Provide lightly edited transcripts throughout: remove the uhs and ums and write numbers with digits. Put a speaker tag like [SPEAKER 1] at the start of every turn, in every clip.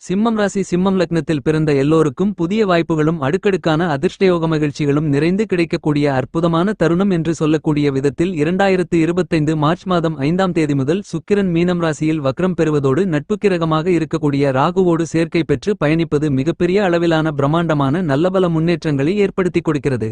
[SPEAKER 1] சிம்மம் ராசி சிம்மம் லக்னத்தில் பிறந்த எல்லோருக்கும் புதிய வாய்ப்புகளும் அடுக்கடுக்கான அதிர்ஷ்டயோக மகிழ்ச்சிகளும் நிறைந்து கிடைக்கக்கூடிய அற்புதமான தருணம் என்று சொல்லக்கூடிய விதத்தில் 2025 மார்ச் மாதம் 5ஆம் தேதி முதல் சுக்கிரன் மீனம் ராசியில் வக்ரம் பெறுவதோடு நட்புக்கிரகமாக இருக்கக்கூடிய ராகுவோடு சேர்க்கை பெற்று பயணிப்பது மிகப்பெரிய அளவிலான பிரம்மாண்டமான நல்லபல முன்னேற்றங்களை ஏற்படுத்திக் கொடுக்கிறது.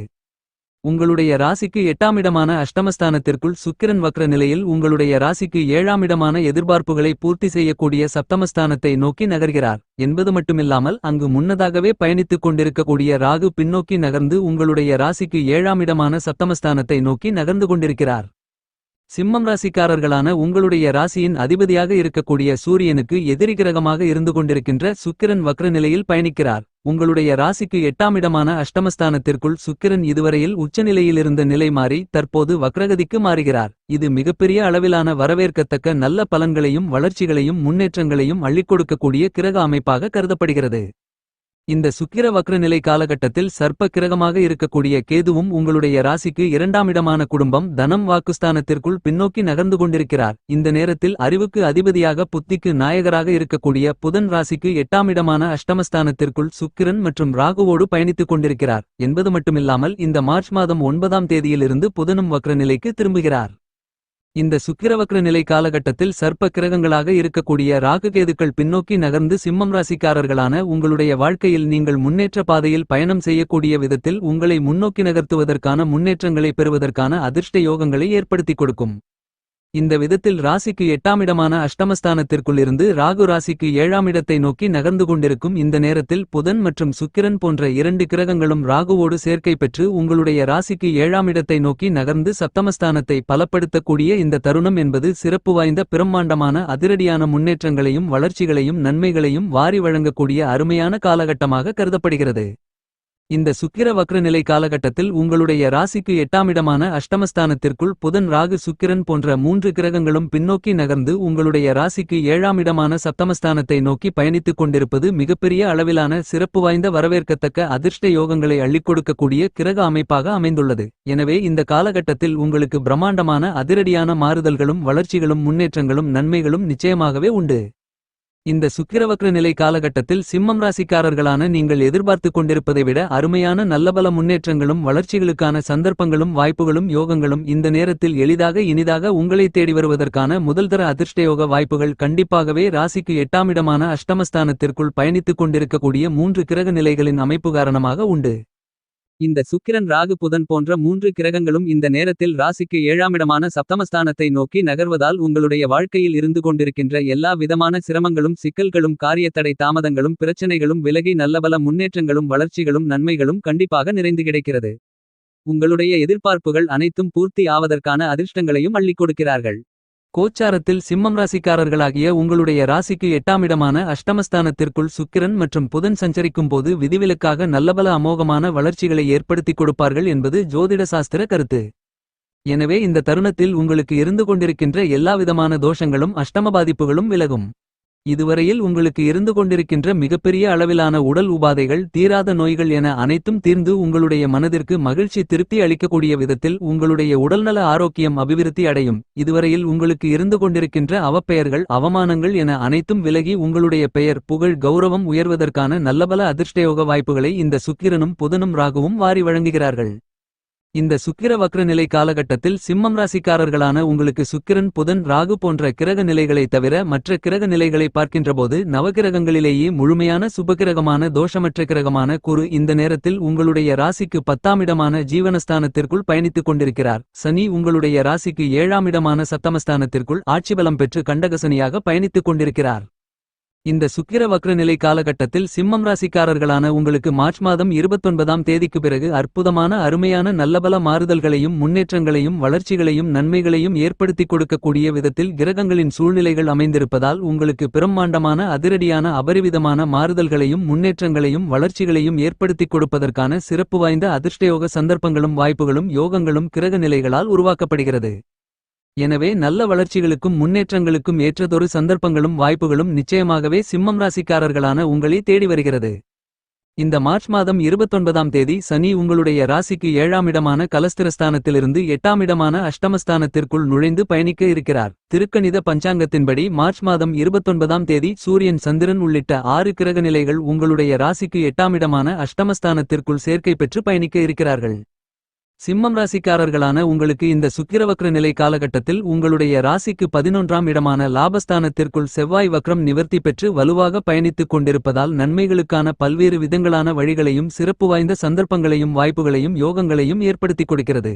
[SPEAKER 1] உங்களுடைய ராசிக்கு 8ஆம் இடமான அஷ்டமஸ்தானத்திற்குள் சுக்கிரன் வக்ர நிலையில் உங்களுடைய ராசிக்கு 7ஆம் இடமான எதிர்பார்ப்புகளை பூர்த்தி செய்யக்கூடிய சப்தமஸ்தானத்தை நோக்கி நகர்கிறார் என்பது மட்டுமில்லாமல் அங்கு முன்னதாகவே பயணித்துக் கொண்டிருக்கக்கூடிய ராகு பின்னோக்கி நகர்ந்து உங்களுடைய ராசிக்கு 7ஆம் இடமான சப்தமஸ்தானத்தை நோக்கி நகர்ந்து கொண்டிருக்கிறார். சிம்மம் ராசிக்காரர்களான உங்களுடைய ராசியின் அதிபதியாக இருக்கக்கூடிய சூரியனுக்கு எதிரி கிரகமாக இருந்து கொண்டிருக்கின்ற சுக்கிரன் வக்ர நிலையில் பயணிக்கிறார். உங்களுடைய ராசிக்கு 8ஆம் இடமான அஷ்டமஸ்தானத்திற்குள் சுக்கிரன் இதுவரையில் உச்சநிலையிலிருந்த நிலை மாறி தற்போது வக்ரகதிக்கு மாறுகிறார். இது மிகப்பெரிய அளவிலான வரவேற்கத்தக்க நல்ல பலன்களையும் வளர்ச்சிகளையும் முன்னேற்றங்களையும் அள்ளிக் கொடுக்கக்கூடிய கிரக அமைப்பாக கருதப்படுகிறது. இந்த சுக்கிர வக்ர நிலை காலகட்டத்தில் சர்ப்ப கிரகமாக இருக்கக்கூடிய கேதுவும் உங்களுடைய ராசிக்கு 2ஆம் இடமான குடும்பம் தனம் வாக்குஸ்தானத்திற்குள் பின்னோக்கி நகர்ந்து கொண்டிருக்கிறார். இந்த நேரத்தில் அறிவுக்கு அதிபதியாக புத்திக்கு நாயகராக இருக்கக்கூடிய புதன் ராசிக்கு 8ஆம் இடமான அஷ்டமஸ்தானத்திற்குள் சுக்கிரன் மற்றும் ராகுவோடு பயணித்துக் கொண்டிருக்கிறார் என்பது மட்டுமில்லாமல் இந்த மார்ச் மாதம் 9ஆம் தேதியிலிருந்து புதனும் வக்ர நிலைக்கு திரும்புகிறார். இந்த சுக்கிரவக்ர நிலை காலகட்டத்தில் சர்ப்ப கிரகங்களாக இருக்கக்கூடிய ராகுகேதுக்கள் பின்னோக்கி நகர்ந்து சிம்மம் ராசிக்காரர்களான உங்களுடைய வாழ்க்கையில் நீங்கள் முன்னேற்ற பாதையில் பயணம் செய்யக்கூடிய விதத்தில் உங்களை முன்னோக்கி நகர்த்துவதற்கான முன்னேற்றங்களை பெறுவதற்கான அதிர்ஷ்ட யோகங்களை ஏற்படுத்திக் கொடுக்கும். இந்த விதத்தில் ராசிக்கு 8ஆம் இடமான அஷ்டமஸ்தானத்திற்குள்ளிருந்து ராகு ராசிக்கு 7ஆம் இடத்தை நோக்கி நகர்ந்து கொண்டிருக்கும் இந்த நேரத்தில் புதன் மற்றும் சுக்கிரன் போன்ற 2 கிரகங்களும் ராகுவோடு சேர்க்கை பெற்று உங்களுடைய ராசிக்கு 7ஆம் இடத்தை நோக்கி நகர்ந்து சப்தமஸ்தானத்தை பலப்படுத்தக்கூடிய இந்த தருணம் என்பது சிறப்பு வாய்ந்த பிரம்மாண்டமான அதிரடியான முன்னேற்றங்களையும் வளர்ச்சிகளையும் நன்மைகளையும் வாரி வழங்கக்கூடிய அருமையான காலகட்டமாக கருதப்படுகிறது. இந்த சுக்கிர வக்ர நிலை காலகட்டத்தில் உங்களுடைய ராசிக்கு 8ஆம் இடமான அஷ்டமஸ்தானத்திற்குள் புதன் ராகு சுக்கிரன் போன்ற 3 கிரகங்களும் பின்னோக்கி நகர்ந்து உங்களுடைய ராசிக்கு 7ஆம் இடமான சப்தமஸ்தானத்தை நோக்கி பயணித்துக் கொண்டிருப்பது மிகப்பெரிய அளவிலான சிறப்பு வாய்ந்த வரவேற்கத்தக்க அதிர்ஷ்ட யோகங்களை அள்ளிக் கொடுக்கக்கூடிய கிரக அமைப்பாக அமைந்துள்ளது. எனவே இந்த காலகட்டத்தில் உங்களுக்கு பிரம்மாண்டமான அதிரடியான மாறுதல்களும் வளர்ச்சிகளும் முன்னேற்றங்களும் நன்மைகளும் நிச்சயமாகவே உண்டு. இந்த சுக்கிரவக்ர நிலை காலகட்டத்தில் சிம்மம் ராசிக்காரர்களான நீங்கள் எதிர்பார்த்துக் கொண்டிருப்பதை விட அருமையான நல்லபல முன்னேற்றங்களும் வளர்ச்சிகளுக்கான சந்தர்ப்பங்களும் வாய்ப்புகளும் யோகங்களும் இந்த நேரத்தில் எளிதாக இனிதாக உங்களை தேடி வருவதற்கான முதல்தர அதிர்ஷ்டயோக வாய்ப்புகள் கண்டிப்பாகவே ராசிக்கு 8ஆம் இடமான அஷ்டமஸ்தானத்திற்குள் பயணித்துக் கொண்டிருக்கக்கூடிய 3 கிரக நிலைகளின் அமைப்பு காரணமாக உண்டு. இந்த சுக்கிரன் ராகு புதன் போன்ற 3 கிரகங்களும் இந்த நேரத்தில் ராசிக்கு 7ஆம் இடமான சப்தமஸ்தானத்தை நோக்கி நகர்வதால் உங்களுடைய வாழ்க்கையில் இருந்து கொண்டிருக்கின்ற எல்லா விதமான சிரமங்களும் சிக்கல்களும் காரியத்தடை தாமதங்களும் பிரச்சனைகளும் விலகி நல்லபல முன்னேற்றங்களும் வளர்ச்சிகளும் நன்மைகளும் கண்டிப்பாக நிறைந்து கிடைக்கிறது. உங்களுடைய எதிர்பார்ப்புகள் அனைத்தும் பூர்த்தி ஆவதற்கான அதிர்ஷ்டங்களையும் அள்ளிக் கொடுக்கிறார்கள். கோச்சாரத்தில் சிம்மம் ராசிக்காரர்களாகிய உங்களுடைய ராசிக்கு 8ஆம் இடமான அஷ்டமஸ்தானத்திற்குள் சுக்கிரன் மற்றும் புதன் சஞ்சரிக்கும் போது விதிவிலக்காக நல்லபல அமோகமான வளர்ச்சிகளை ஏற்படுத்திக் கொடுப்பார்கள் என்பது ஜோதிட சாஸ்திர கருத்து. எனவே இந்த தருணத்தில் உங்களுக்கு இருந்து கொண்டிருக்கின்ற எல்லாவிதமான தோஷங்களும் அஷ்டம பாதிப்புகளும் விலகும். இதுவரையில் உங்களுக்கு இருந்து கொண்டிருக்கின்ற மிகப்பெரிய அளவிலான உடல் உபாதைகள் தீராத நோய்கள் என அனைத்தும் தீர்ந்து உங்களுடைய மனதிற்கு மகிழ்ச்சி திருப்தி அளிக்கக்கூடிய விதத்தில் உங்களுடைய உடல்நல ஆரோக்கியம் அபிவிருத்தி அடையும். இதுவரையில் உங்களுக்கு இருந்து கொண்டிருக்கின்ற அவப்பெயர்கள் அவமானங்கள் என அனைத்தும் விலகி உங்களுடைய பெயர் புகழ் கௌரவம் உயர்வதற்கான நல்லபல அதிர்ஷ்டயோக வாய்ப்புகளை இந்த சுக்கிரனும் புதனும் ராகுவும் வாரி வழங்குகிறார்கள். இந்த சுக்கிர வக்ர நிலை காலகட்டத்தில் சிம்மம் ராசிக்காரர்களான உங்களுக்கு சுக்கிரன் புதன் ராகு போன்ற கிரக நிலைகளை தவிர மற்ற கிரக நிலைகளை பார்க்கின்றபோது நவகிரகங்களிலேயே முழுமையான சுபகிரகமான தோஷமற்ற கிரகமான குரு இந்த நேரத்தில் உங்களுடைய ராசிக்கு 10ஆம் இடமான ஜீவனஸ்தானத்திற்குள் பயணித்துக் கொண்டிருக்கிறார். சனி உங்களுடைய ராசிக்கு 7ஆம் இடமான சப்தமஸ்தானத்திற்குள் ஆட்சிபலம் பெற்று கண்டகசனியாக பயணித்துக் கொண்டிருக்கிறார். இந்த சுக்கிர வக்ர நிலை காலகட்டத்தில் சிம்மம் ராசிக்காரர்களான உங்களுக்கு மார்ச் மாதம் 29ஆம் தேதிக்கு பிறகு அற்புதமான அருமையான நல்லபல மாறுதல்களையும் முன்னேற்றங்களையும் வளர்ச்சிகளையும் நன்மைகளையும் ஏற்படுத்திக் கொடுக்கக்கூடிய விதத்தில் கிரகங்களின் சூழ்நிலைகள் அமைந்திருப்பதால் உங்களுக்கு பிரம்மாண்டமான அதிரடியான அபரிவிதமான மாறுதல்களையும் முன்னேற்றங்களையும் வளர்ச்சிகளையும் ஏற்படுத்திக் கொடுப்பதற்கான சிறப்பு வாய்ந்த அதிர்ஷ்டயோக சந்தர்ப்பங்களும் வாய்ப்புகளும் யோகங்களும் கிரக நிலைகளால் உருவாக்கப்படுகிறது. எனவே நல்ல வளர்ச்சிகளுக்கும் முன்னேற்றங்களுக்கும் ஏற்றதொரு சந்தர்ப்பங்களும் வாய்ப்புகளும் நிச்சயமாகவே சிம்மம் ராசிக்காரர்களான உங்களை தேடி வருகிறது. இந்த மார்ச் மாதம் 29ஆம் தேதி சனி உங்களுடைய ராசிக்கு 7ஆம் இடமான கலஸ்திரஸ்தானத்திலிருந்து 8ஆம் இடமான அஷ்டமஸ்தானத்திற்குள் நுழைந்து பயணிக்க இருக்கிறார். திருக்கணித பஞ்சாங்கத்தின்படி மார்ச் மாதம் 29ஆம் தேதி சூரியன் சந்திரன் உள்ளிட்ட 6 கிரக நிலைகள் உங்களுடைய ராசிக்கு 8ஆம் இடமான அஷ்டமஸ்தானத்திற்குள் சேர்க்கை பெற்று பயணிக்க இருக்கிறார்கள். சிம்மம் ராசிக்காரர்களான உங்களுக்கு இந்த சுக்கிரவக்ர நிலை காலகட்டத்தில் உங்களுடைய ராசிக்கு 11ஆம் இடமான லாபஸ்தானத்திற்குள் செவ்வாய் வக்ரம் நிவர்த்தி பெற்று வலுவாக பயணித்துக் கொண்டிருப்பதால் நன்மைகளுக்கான பல்வேறு விதங்களான வழிகளையும் சிறப்பு வாய்ந்த சந்தர்ப்பங்களையும் வாய்ப்புகளையும் யோகங்களையும் ஏற்படுத்திக் கொடுக்கிறது.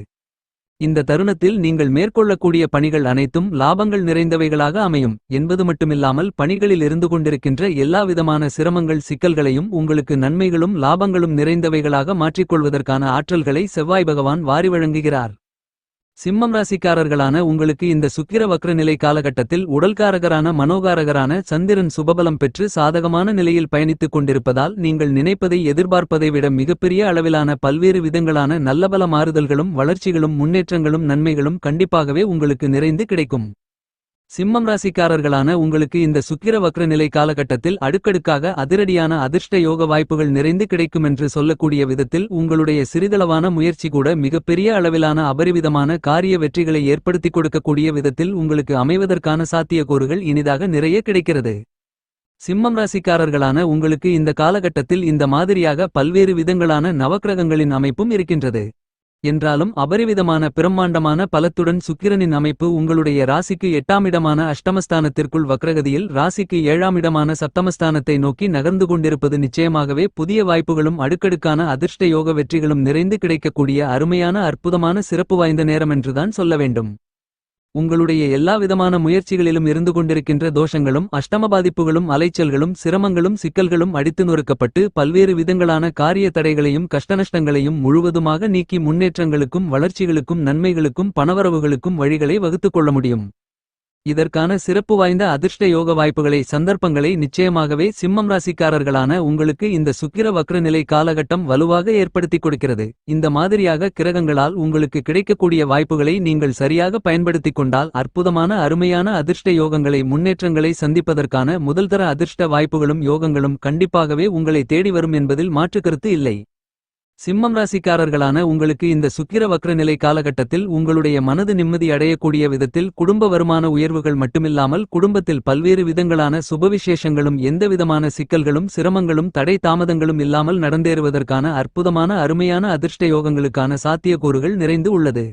[SPEAKER 1] இந்த தருணத்தில் நீங்கள் மேற்கொள்ளக்கூடிய பணிகள் அனைத்தும் லாபங்கள் நிறைந்தவைகளாக அமையும் என்பது மட்டுமில்லாமல் பணிகளில் இருந்து கொண்டிருக்கின்ற எல்லா விதமான சிரமங்கள் சிக்கல்களையும் உங்களுக்கு நன்மைகளும் லாபங்களும் நிறைந்தவைகளாக மாற்றிக்கொள்வதற்கான ஆற்றல்களை செவ்வாய் பகவான் வாரி வழங்குகிறார். சிம்மம் ராசிக்காரர்களான உங்களுக்கு இந்த சுக்கிர வக்ர நிலை காலகட்டத்தில் உடல்காரகரான மனோகாரகரான சந்திரன் சுபபலம் பெற்று சாதகமான நிலையில் பயணித்துக் கொண்டிருப்பதால் நீங்கள் நினைப்பதை எதிர்பார்ப்பதை விட மிகப்பெரிய அளவிலான பல்வேறு விதங்களான நல்லபல மாறுதல்களும் வளர்ச்சிகளும் முன்னேற்றங்களும் நன்மைகளும் கண்டிப்பாகவே உங்களுக்கு நிறைந்து கிடைக்கும். சிம்மம் ராசிக்காரர்களான உங்களுக்கு இந்த சுக்கிர வக்ர நிலை காலகட்டத்தில் அடுக்கடுக்காக அதிரடியான அதிர்ஷ்ட யோக வாய்ப்புகள் நிறைந்து கிடைக்குமென்று சொல்லக்கூடிய விதத்தில் உங்களுடைய சிறிதளவான முயற்சி கூட மிகப்பெரிய அளவிலான அபரிவிதமான காரிய வெற்றிகளை ஏற்படுத்திக் கொடுக்கக்கூடிய விதத்தில் உங்களுக்கு அமைவதற்கான சாத்தியக்கூறுகள் இனிதாக நிறைய கிடைக்கிறது. சிம்மம் ராசிக்காரர்களான உங்களுக்கு இந்த காலகட்டத்தில் இந்த மாதிரியாக பல்வேறு விதங்களான நவக்கிரகங்களின் அமைப்பும் இருக்கின்றது. என்றாலும் அபரிவிதமான பிரம்மாண்டமான பலத்துடன் சுக்கிரனின் அமைப்பு உங்களுடைய ராசிக்கு 8ஆம் இடமான அஷ்டமஸ்தானத்திற்குள் வக்ரகதியில் ராசிக்கு 7ஆம் இடமான சப்தமஸ்தானத்தை நோக்கி நகர்ந்து கொண்டிருப்பது நிச்சயமாகவே புதிய வாய்ப்புகளும் அடுக்கடுக்கான அதிர்ஷ்ட யோக வெற்றிகளும் நிறைந்து கிடைக்கக்கூடிய அருமையான அற்புதமான சிறப்பு வாய்ந்த நேரமென்றுதான் சொல்ல வேண்டும். உங்களுடைய எல்லா விதமான முயற்சிகளிலும் இருந்து கொண்டிருக்கின்ற தோஷங்களும் அஷ்டம பாதிப்புகளும் அலைச்சல்களும் சிரமங்களும் சிக்கல்களும் அடித்து நொறுக்கப்பட்டு பல்வேறு விதங்களான காரிய தடைகளையும் கஷ்டநஷ்டங்களையும் முழுவதுமாக நீக்கி முன்னேற்றங்களுக்கும் வளர்ச்சிகளுக்கும் நன்மைகளுக்கும் பணவரவுகளுக்கும் வழிகளை வகுத்துக் கொள்ள முடியும். இதற்கான சிறப்பு வாய்ந்த அதிர்ஷ்ட யோக வாய்ப்புகளை சந்தர்ப்பங்களை நிச்சயமாகவே சிம்மம் ராசிக்காரர்களான உங்களுக்கு இந்த சுக்கிர வக்ர நிலை காலகட்டம் வலுவாக ஏற்படுத்திக் கொடுக்கிறது. இந்த மாதிரியாக கிரகங்களால் உங்களுக்கு கிடைக்கக்கூடிய வாய்ப்புகளை நீங்கள் சரியாக பயன்படுத்திக் கொண்டால் அற்புதமான அருமையான அதிர்ஷ்ட யோகங்களை முன்னேற்றங்களை சந்திப்பதற்கான முதல்தர அதிர்ஷ்ட வாய்ப்புகளும் யோகங்களும் கண்டிப்பாகவே உங்களை தேடி வரும் என்பதில் மாற்றுக்கருத்து இல்லை. சிம்மம் ராசிக்காரர்களான உங்களுக்கு இந்த சுக்கிர வக்ர நிலை காலகட்டத்தில் உங்களுடைய மனது நிம்மதி அடையக்கூடிய விதத்தில் குடும்ப வருமான உயர்வுகள் மட்டுமில்லாமல் குடும்பத்தில் பல்வேறு விதங்களான சுபவிசேஷங்களும் எந்தவிதமான சிக்கல்களும் சிரமங்களும் தடை தாமதங்களும் இல்லாமல் நடந்தேறுவதற்கான அற்புதமான அருமையான அதிர்ஷ்ட யோகங்களுக்கான சாத்தியக்கூறுகள் நிறைந்து உள்ளது.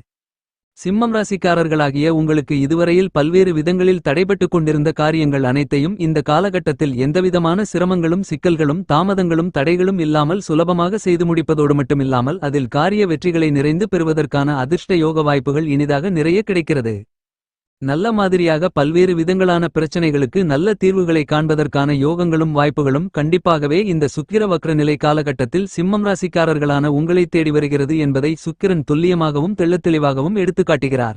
[SPEAKER 1] சிம்மம் ராசிக்காரர்களாகிய உங்களுக்கு இதுவரையில் பல்வேறு விதங்களில் தடைபட்டுக் கொண்டிருந்த காரியங்கள் அனைத்தையும் இந்த காலகட்டத்தில் எந்தவிதமான சிரமங்களும் சிக்கல்களும் தாமதங்களும் தடைகளும் இல்லாமல் சுலபமாக செய்து முடிப்பதோடு மட்டுமில்லாமல் அதில் காரிய வெற்றிகளை நிறைந்து பெறுவதற்கான அதிர்ஷ்ட யோக வாய்ப்புகள் இனிதாக நிறைய கிடைக்கிறது. நல்ல மாதிரியாக பல்வேறு விதங்களான பிரச்சனைகளுக்கு நல்ல தீர்வுகளை காண்பதற்கான யோகங்களும் வாய்ப்புகளும் கண்டிப்பாகவே இந்த சுக்கிர வக்ர நிலை காலகட்டத்தில் சிம்மம் ராசிக்காரர்களான உங்களை தேடி வருகிறது என்பதை சுக்கிரன் துல்லியமாகவும் தெள்ளத்தெளிவாகவும் எடுத்துக்காட்டுகிறார்.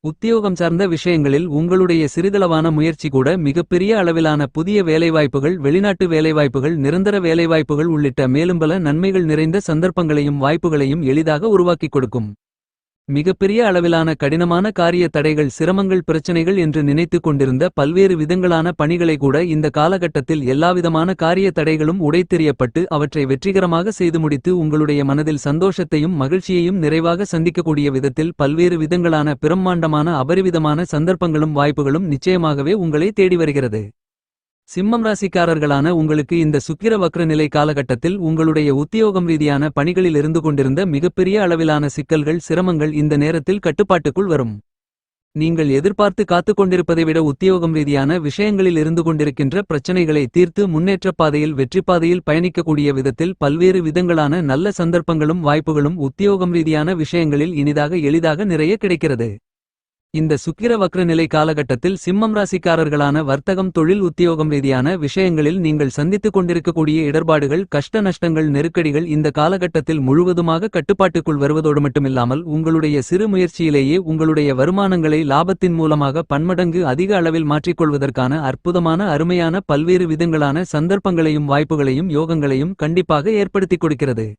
[SPEAKER 1] உத்தியோகம் சார்ந்த விஷயங்களில் உங்களுடைய சிறிதளவான முயற்சி கூட மிகப்பெரிய அளவிலான புதிய வேலைவாய்ப்புகள் வெளிநாட்டு வேலைவாய்ப்புகள் நிரந்தர வேலைவாய்ப்புகள் உள்ளிட்ட மேலும் பல நன்மைகள் நிறைந்த சந்தர்ப்பங்களையும் வாய்ப்புகளையும் எளிதாக உருவாக்கிக் கொடுக்கும். மிகப்பெரிய அளவிலான கடினமான காரிய தடைகள் சிரமங்கள் பிரச்சனைகள் என்று நினைத்துக் கொண்டிருந்த பல்வேறு விதங்களான பணிகளை கூட இந்த காலகட்டத்தில் எல்லாவிதமான காரிய தடைகளும் உடைத்தெறியப்பட்டு அவற்றை வெற்றிகரமாக செய்து முடித்து உங்களுடைய மனதில் சந்தோஷத்தையும் மகிழ்ச்சியையும் நிறைவாக சந்திக்கக்கூடிய விதத்தில் பல்வேறு விதங்களான பிரம்மாண்டமான அபரிவிதமான சந்தர்ப்பங்களும் வாய்ப்புகளும் நிச்சயமாகவே உங்களை தேடி வருகிறது. சிம்மம் ராசிக்காரர்களான உங்களுக்கு இந்த சுக்கிர வக்ர நிலை காலகட்டத்தில் உங்களுடைய உத்தியோகம் ரீதியான பணிகளில் இருந்து கொண்டிருந்த மிகப்பெரிய அளவிலான சிக்கல்கள் சிரமங்கள் இந்த நேரத்தில் கட்டுப்பாட்டுக்குள் வரும். நீங்கள் எதிர்பார்த்து காத்துக் கொண்டிருப்பதை விட உத்தியோகம் ரீதியான விஷயங்களில் இருந்து கொண்டிருக்கின்ற பிரச்சனைகளை தீர்த்து முன்னேற்றப் பாதையில் வெற்றிப்பாதையில் பயணிக்கக்கூடிய விதத்தில் பல்வேறு விதங்களான நல்ல சந்தர்ப்பங்களும் வாய்ப்புகளும் உத்தியோகம் ரீதியான விஷயங்களில் இனிதாக எளிதாக நிறைய கிடைக்கிறது. இந்த சுக்கிர வக்ர நிலை காலகட்டத்தில் சிம்மம் ராசிக்காரர்களான வர்த்தகம் தொழில் உத்தியோகம் ரீதியான விஷயங்களில் நீங்கள் சந்தித்துக் கொண்டிருக்கக்கூடிய இடர்பாடுகள் கஷ்ட நஷ்டங்கள் நெருக்கடிகள் இந்த காலகட்டத்தில் முழுவதுமாக கட்டுப்பாட்டுக்குள் வருவதோடு மட்டுமில்லாமல் உங்களுடைய சிறு முயற்சியிலேயே உங்களுடைய வருமானங்களை லாபத்தின் மூலமாக பன்மடங்கு அதிக அளவில் மாற்றிக்கொள்வதற்கான அற்புதமான அருமையான பல்வேறு விதங்களான சந்தர்ப்பங்களையும் வாய்ப்புகளையும் யோகங்களையும் கண்டிப்பாக ஏற்படுத்திக் கொடுக்கிறது.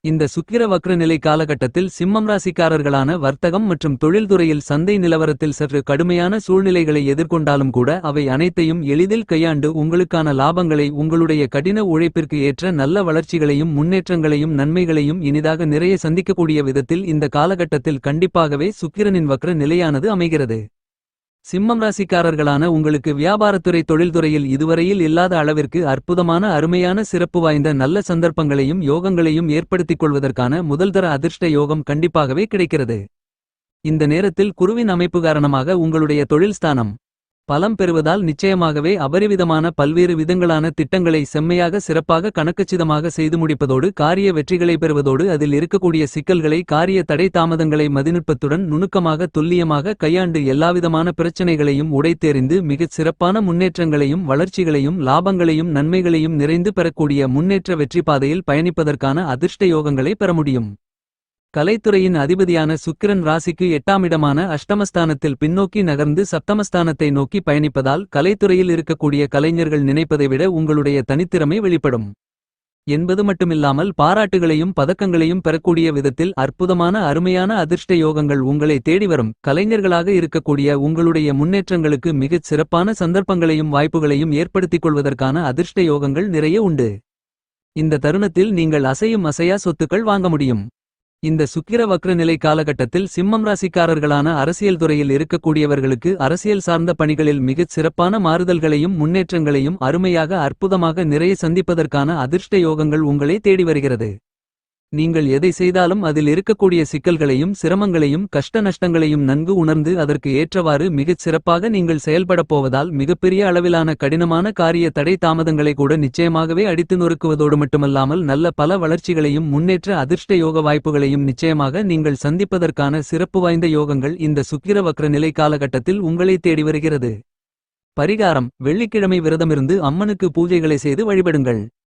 [SPEAKER 1] இந்த சுக்கிர வக்ர நிலை காலகட்டத்தில் சிம்மம் ராசிக்காரர்களான வர்த்தகம் மற்றும் தொழில்துறையில் சந்தை நிலவரத்தில் சற்று கடுமையான சூழ்நிலைகளை எதிர்கொண்டாலும் கூட அவை அனைத்தையும் எளிதில் கையாண்டு உங்களுக்கான லாபங்களை உங்களுடைய கடின உழைப்பிற்கு ஏற்ற நல்ல வளர்ச்சிகளையும் முன்னேற்றங்களையும் நன்மைகளையும் இனிதாக நிறைய சந்திக்கக்கூடிய விதத்தில் இந்த காலகட்டத்தில் கண்டிப்பாகவே சுக்கிரனின் வக்ர நிலையானது அமைகிறது. சிம்மம் ராசிக்காரர்களான உங்களுக்கு வியாபாரத்துறை தொழில்துறையில் இதுவரையில் இல்லாத அளவிற்கு அற்புதமான அருமையான சிறப்பு வாய்ந்த நல்ல சந்தர்ப்பங்களையும் யோகங்களையும் ஏற்படுத்திக் கொள்வதற்கான முதல்தர அதிர்ஷ்ட யோகம் கண்டிப்பாகவே கிடைக்கிறது. இந்த நேரத்தில் குருவின் அமைப்பு காரணமாக உங்களுடைய தொழில் ஸ்தானம் பலம் பெறுவதால் நிச்சயமாகவே அபரிவிதமான பல்வேறு விதங்களான திட்டங்களை செம்மையாக சிறப்பாக கணக்கச்சிதமாக செய்து முடிப்பதோடு காரிய வெற்றிகளை பெறுவதோடு அதில் இருக்கக்கூடிய சிக்கல்களை காரிய தடை தாமதங்களை மதிநுட்பத்துடன் நுணுக்கமாக துல்லியமாக கையாண்டு எல்லாவிதமான பிரச்சனைகளையும் உடைத்தெறிந்து மிகச் சிறப்பான முன்னேற்றங்களையும் வளர்ச்சிகளையும் லாபங்களையும் நன்மைகளையும் நிறைந்து பெறக்கூடிய முன்னேற்ற வெற்றி பாதையில் பயணிப்பதற்கான அதிர்ஷ்ட யோகங்களை பெற முடியும். கலைத்துறையின் அதிபதியான சுக்கிரன் ராசிக்கு 8ஆம் இடமான அஷ்டமஸ்தானத்தில் பின்னோக்கி நகர்ந்து சப்தமஸ்தானத்தை நோக்கி பயணிப்பதால் கலைத்துறையில் இருக்கக்கூடிய கலைஞர்கள் நினைப்பதை விட உங்களுடைய தனித்திறமை வெளிப்படும் என்பது மட்டுமில்லாமல் பாராட்டுகளையும் பதக்கங்களையும் பெறக்கூடிய விதத்தில் அற்புதமான அருமையான அதிர்ஷ்ட யோகங்கள் உங்களை தேடி வரும். கலைஞர்களாக இருக்கக்கூடிய உங்களுடைய முன்னேற்றங்களுக்கு மிகச் சிறப்பான சந்தர்ப்பங்களையும் வாய்ப்புகளையும் ஏற்படுத்திக் கொள்வதற்கான அதிர்ஷ்ட யோகங்கள் நிறைய உண்டு. இந்த தருணத்தில் நீங்கள் அசையும் அசையா சொத்துக்கள் வாங்க முடியும். இந்த சுக்கிர வக்ர நிலை காலகட்டத்தில் சிம்மம் ராசிக்காரர்களான அரசியல் துறையில் இருக்கக்கூடியவர்களுக்கு அரசியல் சார்ந்த பணிகளில் மிகச் சிறப்பான மாறுதல்களையும் முன்னேற்றங்களையும் அருமையாக அற்புதமாக நிறைய சந்திப்பதற்கான அதிர்ஷ்ட யோகங்கள் உங்களை தேடி வருகிறது. நீங்கள் எதை செய்தாலும் அதில் இருக்கக்கூடிய சிக்கல்களையும் சிரமங்களையும் கஷ்ட நஷ்டங்களையும் நன்கு உணர்ந்து அதற்கு ஏற்றவாறு மிகச் சிறப்பாக நீங்கள் செயல்படப் போவதால் மிகப்பெரிய அளவிலான கடினமான காரிய தடை தாமதங்களை கூட நிச்சயமாகவே அடித்து நொறுக்குவதோடு மட்டுமல்லாமல் நல்ல பல வளர்ச்சிகளையும் முன்னேற்ற அதிர்ஷ்ட யோக வாய்ப்புகளையும் நிச்சயமாக நீங்கள் சந்திப்பதற்கான சிறப்பு வாய்ந்த யோகங்கள் இந்த சுக்கிர வக்ர நிலை காலகட்டத்தில் உங்களை தேடி வருகிறது. பரிகாரம்: வெள்ளிக்கிழமை விரதமிருந்து அம்மனுக்கு பூஜைகளை செய்து வழிபடுங்கள்.